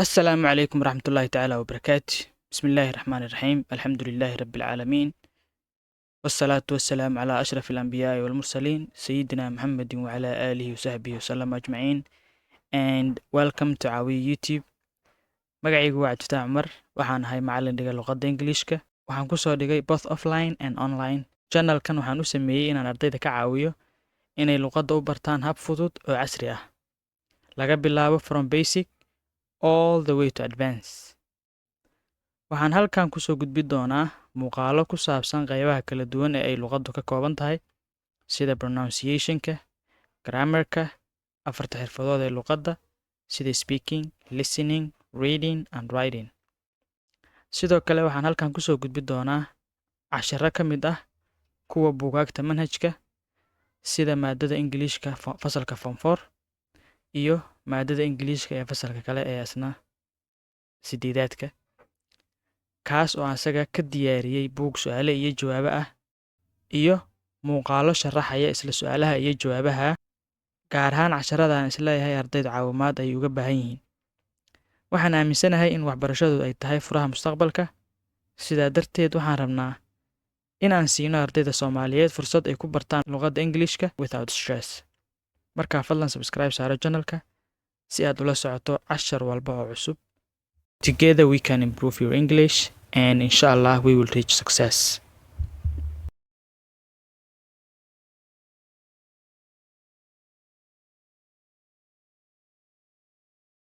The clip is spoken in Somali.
السلام عليكم ورحمة الله تعالى وبركاته. بسم الله الرحمن الرحيم. الحمد لله رب العالمين، والصلاة والسلام على أشرف الأنبياء والمرسلين سيدنا محمد وعلى آله وصحبه وسلم أجمعين. And welcome to our YouTube. magacaygu waa Cabdifataax Cumar, waxaan ahay macallin dhiga luqadda Ingiliishka. Waxaan ku soo dhigay both offline and online. Channelkan waxaan u sameeyey inaan ardayda ka caawiyo inay luqadda u bartaan hab fudud oo casri ah, laga bilaabo from basic all the way to advance. Waxaan halkan ku soo gudbin doonaa muuqaallo ku saabsan qaybaha kala duwan ee ay luqaddu ka kooban tahay, sida pronunciation-ka, grammar-ka, afarta xirfadood ee luqadda, sida speaking, listening, reading, and writing. Sidoo kale waxaan halkan ku soo gudbin doonaa casharro ka mid ah kuwa buugaagta manhajka, sida maadada Ingiliishka fasalka Form 4 iyo maadada Ingiliishka ee fasalka kale ee asna sideedaadka, kaas oo asaga ka diyaariyey buug su'aale iyo jawaabo ah iyo muuqaallo sharaxaya isla su'aalaha iyo jawaabaha, gaar ahaan casharradan isleeyahay ardaydu caawimaad ay uga baahan yihiin. Waxaan aaminsanahay in waxbarashadu ay tahay furaha mustaqbalka, sidaa darteed waxaan rabnaa inaan siino ardayda Soomaaliyeed fursad ay ku bartaan luqadda Ingiliishka without stress. Markaa fadlan subscribe saaro channelka si aad ula socoto cashar walba oo cusub. Together we can improve your English, and inshallah we will reach success.